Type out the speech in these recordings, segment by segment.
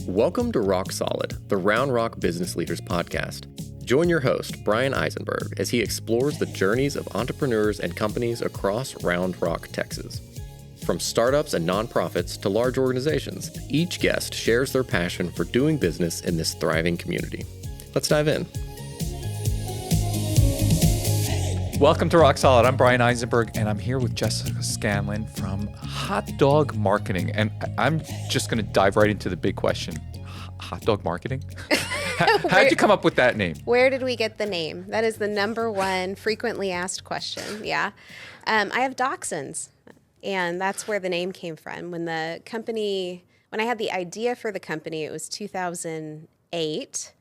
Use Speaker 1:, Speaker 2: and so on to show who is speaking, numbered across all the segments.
Speaker 1: Welcome to Rock Solid, the Round Rock Business Leaders Podcast. Join your host, Bryan Eisenberg, as he explores the journeys of entrepreneurs and companies across Round Rock, Texas. From startups and nonprofits to large organizations, each guest shares their passion for doing business in this thriving community. Let's dive in.
Speaker 2: Welcome to Rock Solid. I'm Bryan Eisenberg, and I'm here with Jessica Scanlon from Hot Dog Marketing. And I'm just going to dive right into the big question. Hot Dog Marketing? How did you come up with that name?
Speaker 3: Where did we get the name? That is the number one frequently asked question. Yeah. I have dachshunds, and that's where the name came from. When I had the idea for the company, it was 2008.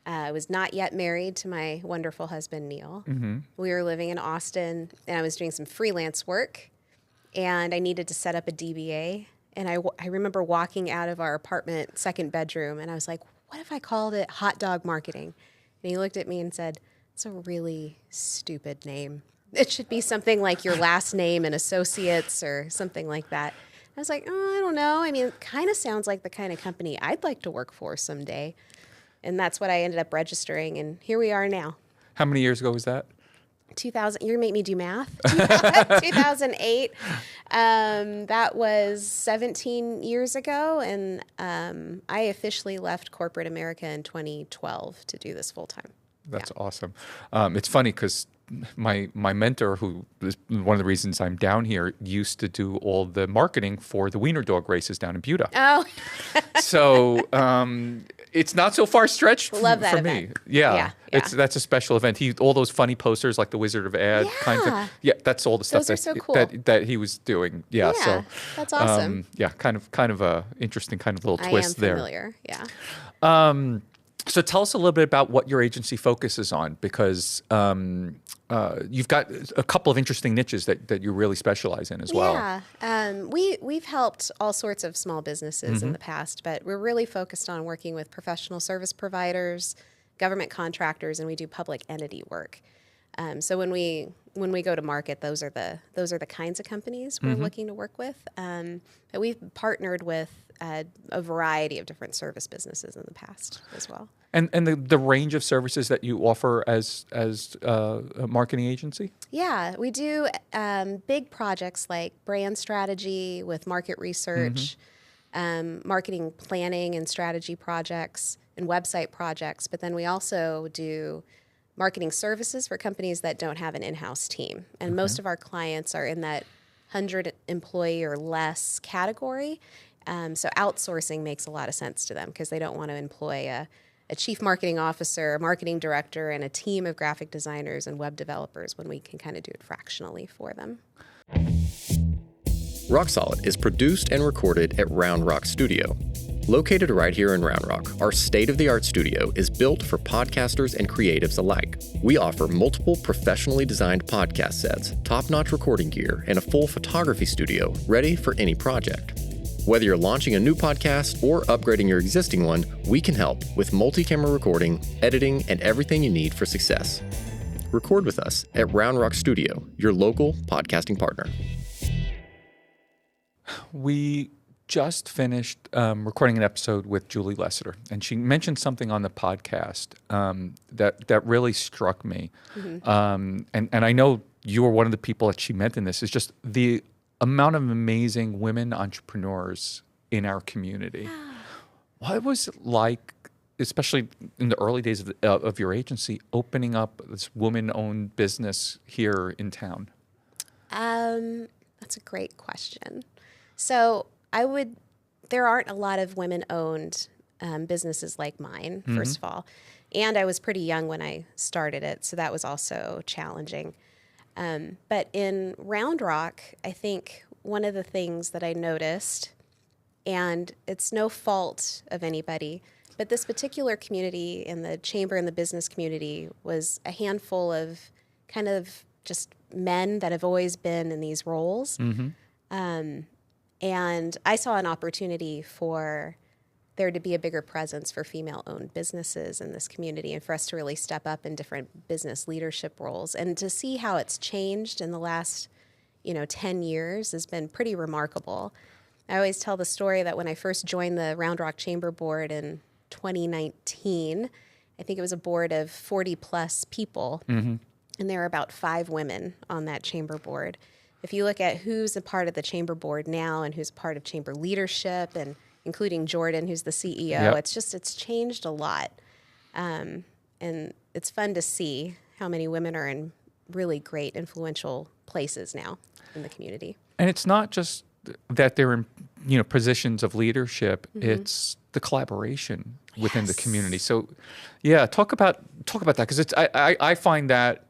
Speaker 3: I was not yet married to my wonderful husband, Neil. Mm-hmm. We were living in Austin, and I was doing some freelance work, and I needed to set up a DBA. And I remember walking out of our apartment, second bedroom, and I was like, what if I called it Hot Dog Marketing? And he looked at me and said, it's a really stupid name. It should be something like your last name and associates or something like that. I was like, oh, I don't know. I mean, it kind of sounds like the kind of company I'd like to work for someday. And that's what I ended up registering, and here we are now.
Speaker 2: How many years ago was that?
Speaker 3: 2000. You're going to make me do math? 2008. That was 17 years ago, and I officially left corporate America in 2012 to do this full time.
Speaker 2: That's awesome. It's funny because my mentor, who is one of the reasons I'm down here, used to do all the marketing for the Wiener Dog races down in Buda.
Speaker 3: Oh.
Speaker 2: So it's not so far stretched
Speaker 3: Love that
Speaker 2: for
Speaker 3: event.
Speaker 2: me. Yeah. That's a special event. All those funny posters like the Wizard of Oz kind of thing. Yeah, that's all the stuff
Speaker 3: Those are so cool.
Speaker 2: that he was doing. Yeah, so
Speaker 3: that's awesome.
Speaker 2: Kind of a interesting kind of little twist there.
Speaker 3: I am familiar. Yeah.
Speaker 2: So tell us a little bit about what your agency focuses on, because you've got a couple of interesting niches that you really specialize in as well.
Speaker 3: Yeah, we've helped all sorts of small businesses in the past, but we're really focused on working with professional service providers, government contractors, and we do public entity work. So when we go to market, those are the kinds of companies we're looking to work with. But we've partnered with a variety of different service businesses in the past as well.
Speaker 2: And the range of services that you offer as a marketing agency?
Speaker 3: Yeah, we do big projects like brand strategy with market research, marketing planning and strategy projects, and website projects. But then we also do marketing services for companies that don't have an in-house team. And most of our clients are in that 100 employee or less category. So outsourcing makes a lot of sense to them because they don't want to employ a chief marketing officer, a marketing director, and a team of graphic designers and web developers when we can kind of do it fractionally for them.
Speaker 1: Rock Solid is produced and recorded at Round Rock Studio. Located right here in Round Rock, our state-of-the-art studio is built for podcasters and creatives alike. We offer multiple professionally designed podcast sets, top-notch recording gear, and a full photography studio ready for any project. Whether you're launching a new podcast or upgrading your existing one, we can help with multi-camera recording, editing, and everything you need for success. Record with us at Round Rock Studio, your local podcasting partner.
Speaker 2: We just finished recording an episode with Julie Lessiter, and she mentioned something on the podcast that really struck me. And I know you were one of the people that she meant in this, is just the amount of amazing women entrepreneurs in our community. What was it like, especially in the early days of your agency, opening up this woman-owned business here in town?
Speaker 3: That's a great question. So there aren't a lot of women-owned businesses like mine, first of all. And I was pretty young when I started it, so that was also challenging. But in Round Rock, I think one of the things that I noticed, and it's no fault of anybody, but this particular community in the chamber and the business community was a handful of kind of just men that have always been in these roles. And I saw an opportunity for there to be a bigger presence for female-owned businesses in this community and for us to really step up in different business leadership roles. And to see how it's changed in the last, 10 years has been pretty remarkable. I always tell the story that when I first joined the Round Rock Chamber Board in 2019, I think it was a board of 40 plus people, and there were about 5 women on that chamber board. If you look at who's a part of the chamber board now and who's part of chamber leadership, and including Jordan, who's the CEO, it's changed a lot. And it's fun to see how many women are in really great, influential places now in the community.
Speaker 2: And it's not just that they're in, positions of leadership. It's the collaboration within the community. So, yeah, talk about that, because it's I find that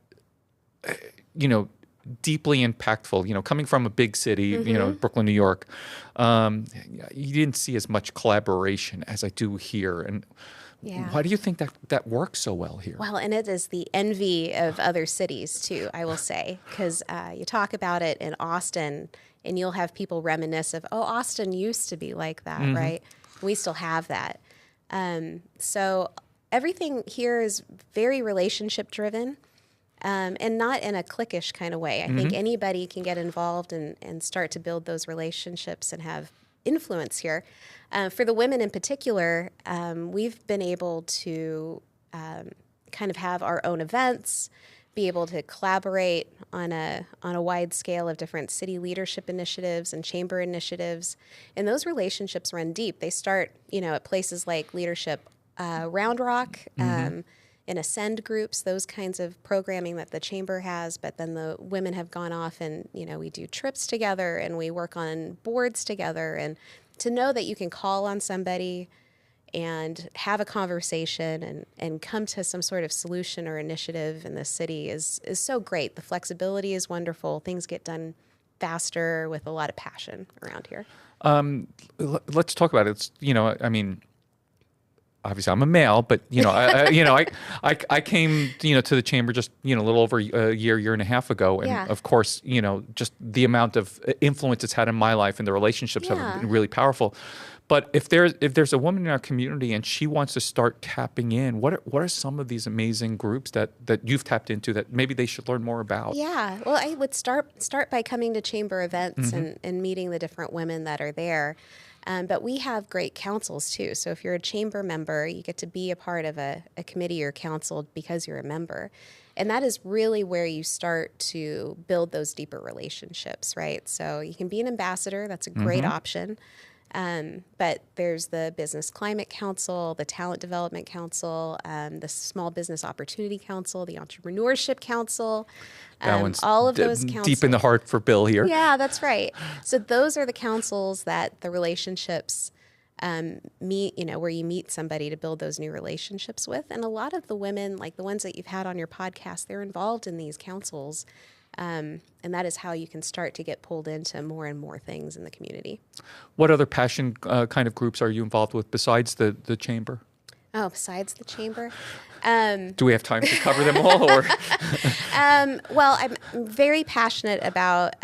Speaker 2: deeply impactful. Coming from a big city, Brooklyn, New York, you didn't see as much collaboration as I do here. And why do you think that works so well here?
Speaker 3: Well, and it is the envy of other cities too, I will say, because you talk about it in Austin, and you'll have people reminisce of, Austin used to be like that, right? We still have that. So everything here is very relationship driven. And not in a cliquish kind of way. I think anybody can get involved and start to build those relationships and have influence here. For the women in particular, we've been able to kind of have our own events, be able to collaborate on a wide scale of different city leadership initiatives and chamber initiatives. And those relationships run deep. They start, at places like Leadership Round Rock, in Ascend groups, those kinds of programming that the chamber has, but then the women have gone off and, we do trips together and we work on boards together. And to know that you can call on somebody and have a conversation and come to some sort of solution or initiative in the city is so great. The flexibility is wonderful. Things get done faster with a lot of passion around here.
Speaker 2: Let's talk about it. It's, obviously, I'm a male, but I came to the chamber just a little over a year and a half ago, and of course just the amount of influence it's had in my life and the relationships have been really powerful. But if there's a woman in our community and she wants to start tapping in, what are some of these amazing groups that you've tapped into that maybe they should learn more about? Yeah,
Speaker 3: well, I would start by coming to chamber events and meeting the different women that are there. But we have great councils, too. So if you're a chamber member, you get to be a part of a committee or council because you're a member. And that is really where you start to build those deeper relationships, right? So you can be an ambassador. That's a great option. But there's the Business Climate Council, the Talent Development Council, the Small Business Opportunity Council, the Entrepreneurship Council.
Speaker 2: That one's
Speaker 3: all of those councils.
Speaker 2: Deep in the heart for Bill here.
Speaker 3: Yeah, that's right. So those are the councils that the relationships meet, where you meet somebody to build those new relationships with. And a lot of the women, like the ones that you've had on your podcast, they're involved in these councils. And that is how you can start to get pulled into more and more things in the community.
Speaker 2: What other passion kind of groups are you involved with besides the chamber?
Speaker 3: Oh, besides the chamber?
Speaker 2: Do we have time to cover them all? Or?
Speaker 3: Well, I'm very passionate about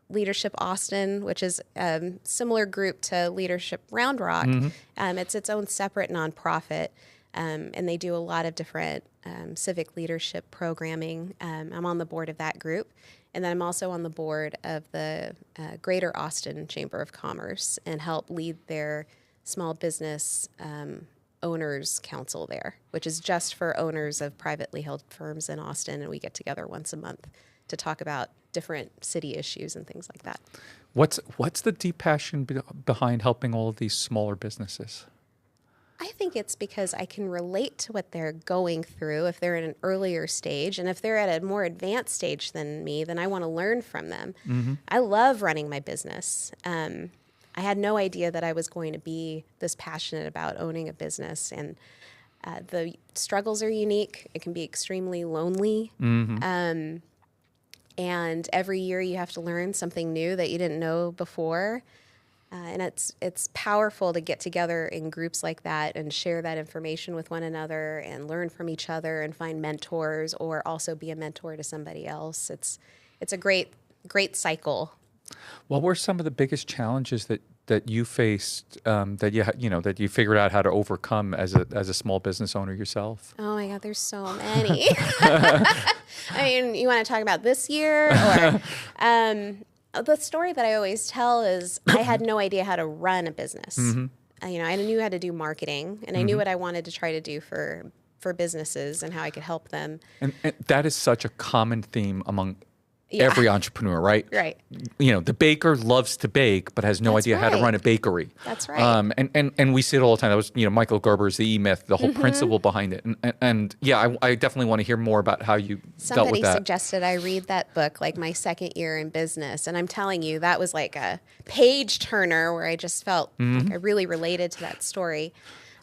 Speaker 3: Leadership Austin, which is a similar group to Leadership Round Rock. It's its own separate nonprofit. And they do a lot of different civic leadership programming. I'm on the board of that group. And then I'm also on the board of the Greater Austin Chamber of Commerce and help lead their small business owners council there, which is just for owners of privately held firms in Austin. And we get together once a month to talk about different city issues and things like that.
Speaker 2: What's the deep passion behind helping all of these smaller businesses?
Speaker 3: I think it's because I can relate to what they're going through if they're in an earlier stage. And if they're at a more advanced stage than me, then I want to learn from them. I love running my business. I had no idea that I was going to be this passionate about owning a business. And the struggles are unique. It can be extremely lonely. And every year you have to learn something new that you didn't know before. And it's powerful to get together in groups like that and share that information with one another and learn from each other and find mentors or also be a mentor to somebody else. It's a great cycle.
Speaker 2: What were some of the biggest challenges that you faced that you figured out how to overcome as a small business owner yourself?
Speaker 3: Oh my God, there's so many. I mean, you want to talk about this year or The story that I always tell is I had no idea how to run a business. I knew how to do marketing, and I knew what I wanted to try to do for businesses and how I could help them.
Speaker 2: And that is such a common theme among every entrepreneur, right?
Speaker 3: Right.
Speaker 2: The baker loves to bake, but has no idea how to run a bakery.
Speaker 3: That's right.
Speaker 2: And we see it all the time. That was, Michael Gerber's The E-Myth, the whole principle behind it. And I definitely want to hear more about how you dealt with that.
Speaker 3: Somebody suggested I read that book like my second year in business. And I'm telling you, that was like a page turner where I just felt like I really related to that story.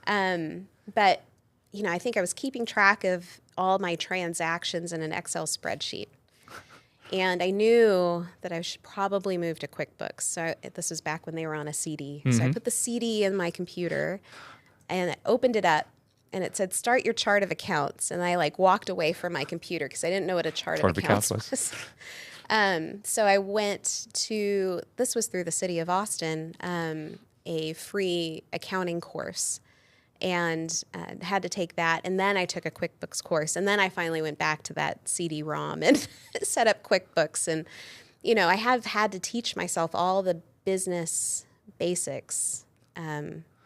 Speaker 3: But, I think I was keeping track of all my transactions in an Excel spreadsheet. And I knew that I should probably move to QuickBooks. So this was back when they were on a CD. So I put the CD in my computer and I opened it up and it said, start your chart of accounts. And I walked away from my computer because I didn't know what a chart of accounts was. So I went to, this was through the city of Austin, a free accounting course. And had to take that. And then I took a QuickBooks course. And then I finally went back to that CD-ROM and set up QuickBooks. And, I have had to teach myself all the business basics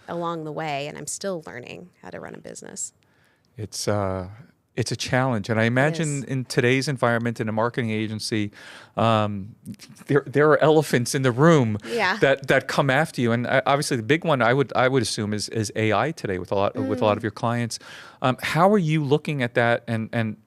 Speaker 3: along the way. And I'm still learning how to run a business.
Speaker 2: It's a challenge. And I imagine in today's environment in a marketing agency, there are elephants in the room that come after you. And obviously the big one I would assume is AI today with a lot of your clients. How are you looking at that and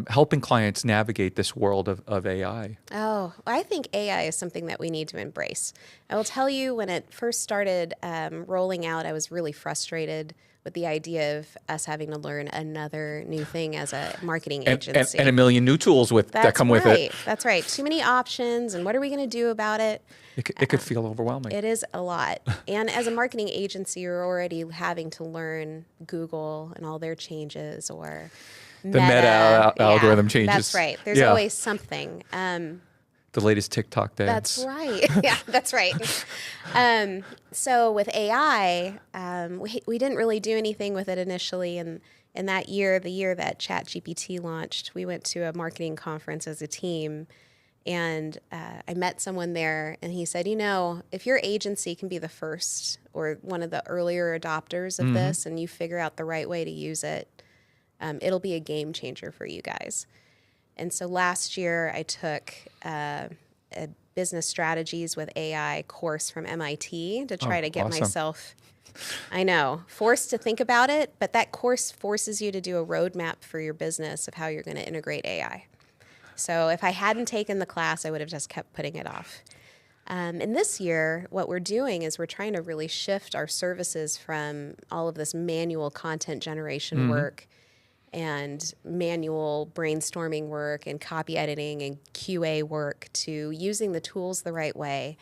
Speaker 2: helping clients navigate this world of AI?
Speaker 3: Oh, I think AI is something that we need to embrace. I will tell you, when it first started rolling out, I was really frustrated with the idea of us having to learn another new thing as a marketing agency.
Speaker 2: And a million new tools that come with it.
Speaker 3: That's right. Too many options, and what are we going to do about it?
Speaker 2: It could feel overwhelming.
Speaker 3: It is a lot. And as a marketing agency, you're already having to learn Google and all their changes, or
Speaker 2: the meta algorithm changes.
Speaker 3: That's right. There's always something.
Speaker 2: The latest TikTok dance.
Speaker 3: That's right. Yeah, that's right. So with AI, we didn't really do anything with it initially. And in that year, the year that ChatGPT launched, we went to a marketing conference as a team. And I met someone there, and he said, if your agency can be the first or one of the earlier adopters of this, and you figure out the right way to use it, it'll be a game changer for you guys. And so last year I took a business strategies with AI course from MIT to try to get myself, forced to think about it. But that course forces you to do a roadmap for your business of how you're going to integrate AI. So if I hadn't taken the class, I would have just kept putting it off. And this year, what we're doing is we're trying to really shift our services from all of this manual content generation work and manual brainstorming work and copy editing and QA work to using the tools the right way.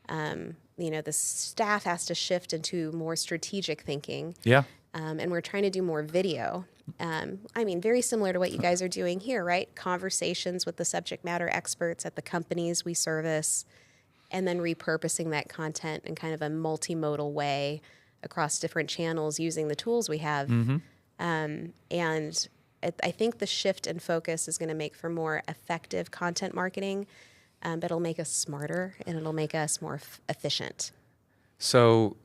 Speaker 3: The staff has to shift into more strategic thinking.
Speaker 2: Yeah.
Speaker 3: And we're trying to do more video. Very similar to what you guys are doing here, right? Conversations with the subject matter experts at the companies we service, and then repurposing that content in kind of a multimodal way across different channels using the tools we have. And I think the shift in focus is going to make for more effective content marketing, but it'll make us smarter and it'll make us more efficient.
Speaker 2: So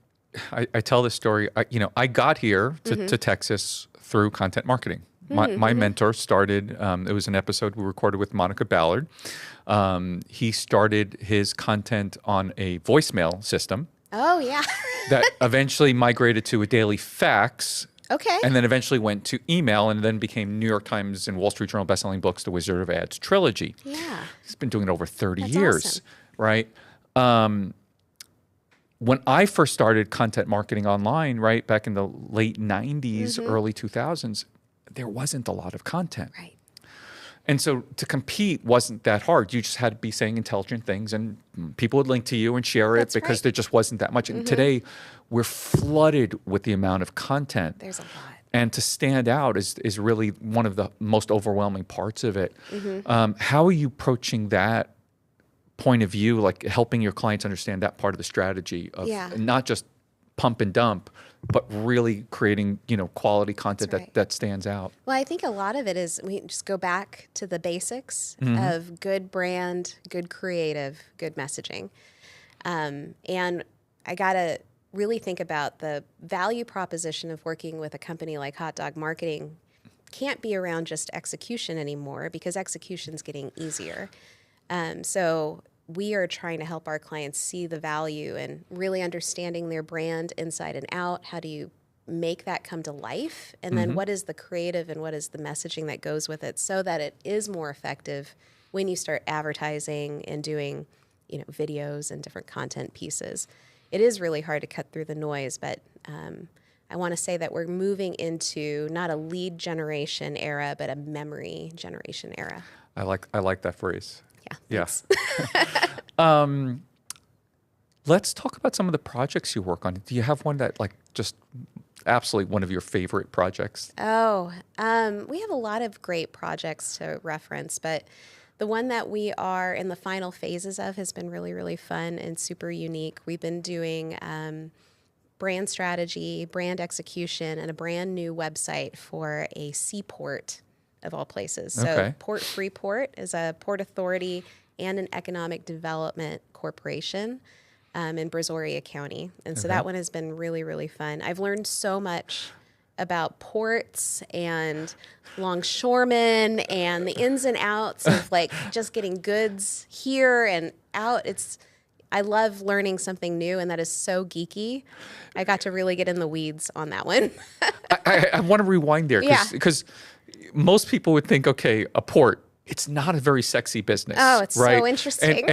Speaker 2: I tell this story. I got here to Texas through content marketing. My mentor started, it was an episode we recorded with Monica Ballard. He started his content on a voicemail system.
Speaker 3: Oh, yeah.
Speaker 2: that eventually migrated to a daily fax.
Speaker 3: Okay.
Speaker 2: And then eventually went to email and then became New York Times and Wall Street Journal bestselling books, The Wizard of Ads trilogy.
Speaker 3: Yeah.
Speaker 2: He's been doing it over 30
Speaker 3: That's
Speaker 2: years,
Speaker 3: awesome.
Speaker 2: Right? When I first started content marketing online, right, back in the late 90s, early 2000s, there wasn't a lot of content.
Speaker 3: Right.
Speaker 2: And so to compete wasn't that hard. You just had to be saying intelligent things and people would link to you and share it.
Speaker 3: That's
Speaker 2: because
Speaker 3: right.
Speaker 2: there just wasn't that much. And today we're flooded with the amount of content.
Speaker 3: There's a lot.
Speaker 2: And to stand out is really one of the most overwhelming parts of it. How are you approaching that point of view, like helping your clients understand that part of the strategy of not just pump and dump, but really creating, quality content
Speaker 3: That's right.
Speaker 2: that stands out.
Speaker 3: Well, I think a lot of it is we just go back to the basics of good brand, good creative, good messaging. And I got to really think about the value proposition of working with a company like Hot Dog Marketing can't be around just execution anymore, because execution's getting easier. So we are trying to help our clients see the value and really understanding their brand inside and out. How do you make that come to life? And then what is the creative and what is the messaging that goes with it, so that it is more effective when you start advertising and doing, videos and different content pieces. It is really hard to cut through the noise, but I want to say that we're moving into not a lead generation era, but a memory generation era.
Speaker 2: I like that phrase.
Speaker 3: Yeah.
Speaker 2: Let's talk about some of the projects you work on. Do you have one that just absolutely one of your favorite projects?
Speaker 3: Oh, we have a lot of great projects to reference, but the one that we are in the final phases of has been really, really fun and super unique. We've been doing brand strategy, brand execution, and a brand new website for a seaport of all places. So Port Freeport is a port authority and an economic development corporation in Brazoria County. And so that one has been really, really fun. I've learned so much about ports and longshoremen and the ins and outs of just getting goods here and out. I love learning something new, and that is so geeky. I got to really get in the weeds on that one.
Speaker 2: I want to rewind there because most people would think, okay, a port, it's not a very sexy business.
Speaker 3: Oh, it's
Speaker 2: right?
Speaker 3: so interesting.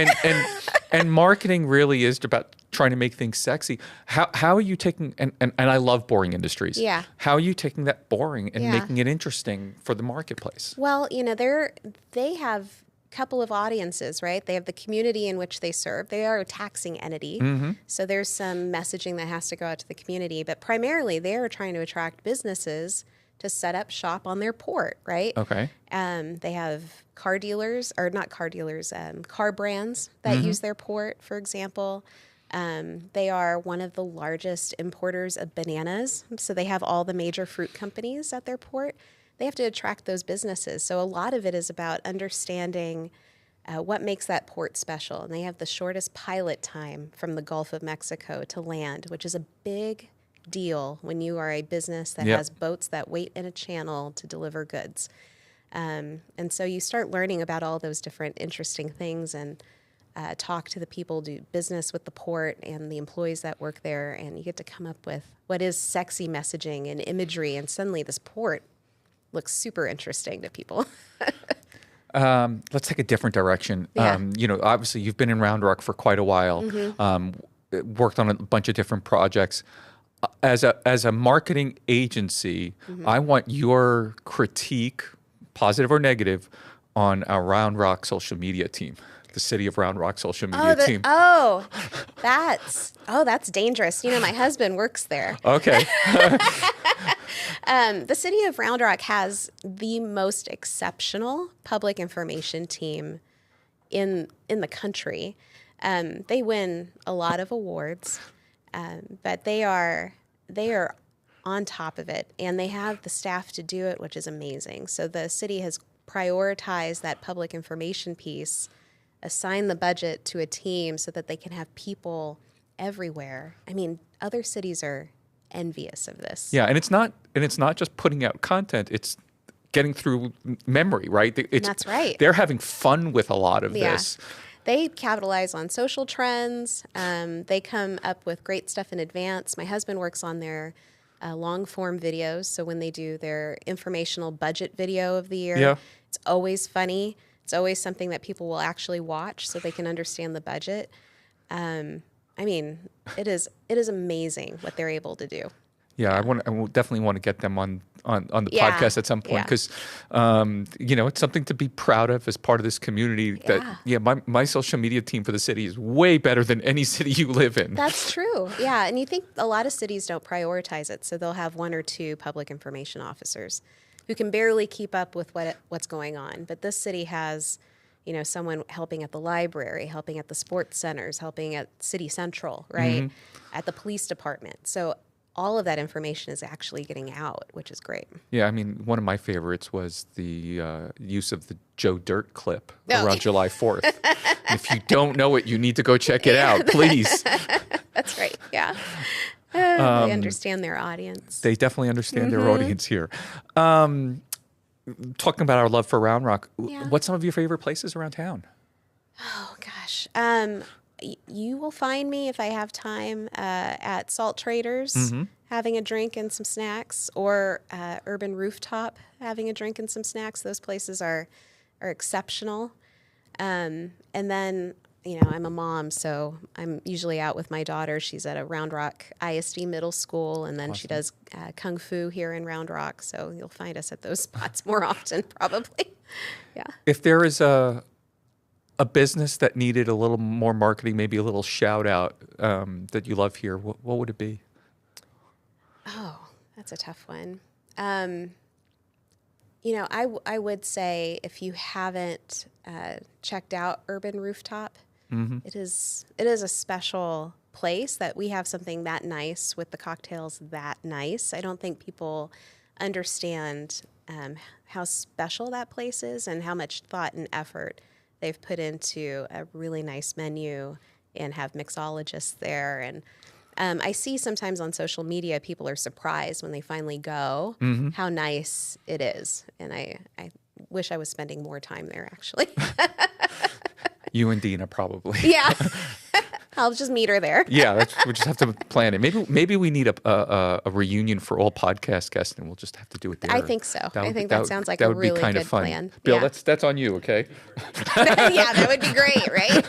Speaker 2: And marketing really is about trying to make things sexy. How are you taking, and I love boring industries.
Speaker 3: Yeah.
Speaker 2: How are you taking that boring and making it interesting for the marketplace?
Speaker 3: Well, they have a couple of audiences, right? They have the community in which they serve. They are a taxing entity. So there's some messaging that has to go out to the community, but primarily they are trying to attract businesses to set up shop on their port, right?
Speaker 2: Okay.
Speaker 3: They have car dealers, or not car dealers, car brands that use their port, for example. They are one of the largest importers of bananas. So they have all the major fruit companies at their port. They have to attract those businesses. So a lot of it is about understanding what makes that port special. And they have the shortest pilot time from the Gulf of Mexico to land, which is a big deal when you are a business that has boats that wait in a channel to deliver goods. And so you start learning about all those different interesting things and talk to the people, do business with the port and the employees that work there, and you get to come up with what is sexy messaging and imagery, and suddenly this port looks super interesting to people.
Speaker 2: Let's take a different direction.
Speaker 3: Yeah.
Speaker 2: Obviously you've been in Round Rock for quite a while, worked on a bunch of different projects. As a marketing agency, I want your critique, positive or negative, on our Round Rock social media team, the City of Round Rock social media team.
Speaker 3: That's dangerous. My husband works there.
Speaker 2: Okay.
Speaker 3: The City of Round Rock has the most exceptional public information team in the country. They win a lot of awards. But they are on top of it, and they have the staff to do it, which is amazing. So the city has prioritized that public information piece, assigned the budget to a team so that they can have people everywhere. I mean, other cities are envious of this.
Speaker 2: Yeah, and it's not just putting out content; it's getting through memory, right?
Speaker 3: That's right.
Speaker 2: They're having fun with a lot of this.
Speaker 3: They capitalize on social trends. They come up with great stuff in advance. My husband works on their long form videos. So when they do their informational budget video of the year, it's always funny. It's always something that people will actually watch so they can understand the budget. It is amazing what they're able to do.
Speaker 2: Yeah, I will definitely want to get them on the podcast at some point because, it's something to be proud of as part of this community. My social media team for the city is way better than any city you live in.
Speaker 3: That's true. Yeah, and you think a lot of cities don't prioritize it, so they'll have one or two public information officers who can barely keep up with what's going on. But this city has, someone helping at the library, helping at the sports centers, helping at City Central, right? At the police department. So all of that information is actually getting out, which is great.
Speaker 2: Yeah, I mean, one of my favorites was the use of the Joe Dirt clip around July 4th. If you don't know it, you need to go check it out, please.
Speaker 3: That's right, yeah. They understand their audience.
Speaker 2: They definitely understand their audience here. Talking about our love for Round Rock, what's some of your favorite places around town?
Speaker 3: Oh, gosh. You will find me, if I have time, at Salt Traders, having a drink and some snacks, or Urban Rooftop, having a drink and some snacks. Those places are exceptional. And then, I'm a mom, so I'm usually out with my daughter. She's at a Round Rock ISD middle school, and then she does Kung Fu here in Round Rock. So you'll find us at those spots more often, probably. Yeah.
Speaker 2: If there is a business that needed a little more marketing, maybe a little shout out that you love here, what would it be?
Speaker 3: Oh, that's a tough one. I would say if you haven't checked out Urban Rooftop, it is a special place that we have something that nice with the cocktails that nice. I don't think people understand how special that place is and how much thought and effort they've put into a really nice menu and have mixologists there. And I see sometimes on social media, people are surprised when they finally go how nice it is. And I wish I was spending more time there, actually.
Speaker 2: You and Dina, probably.
Speaker 3: Yeah. I'll just meet her there.
Speaker 2: Yeah, we just have to plan it. Maybe we need a reunion for all podcast guests, and we'll just have to do it there.
Speaker 3: I think so. I think that sounds like a really good plan.
Speaker 2: Bill, that's on you, okay?
Speaker 3: Yeah, that would be great, right?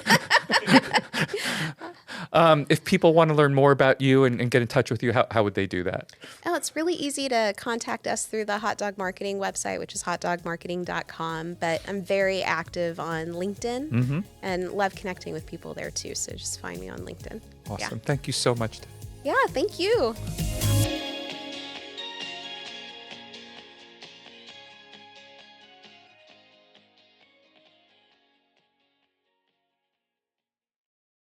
Speaker 2: If people want to learn more about you and get in touch with you, how would they do that?
Speaker 3: Oh, it's really easy to contact us through the Hot Dog Marketing website, which is hotdogmarketing.com. But I'm very active on LinkedIn and love connecting with people there too. So just find me on LinkedIn.
Speaker 2: Awesome. Thank you so much.
Speaker 3: Yeah, thank you.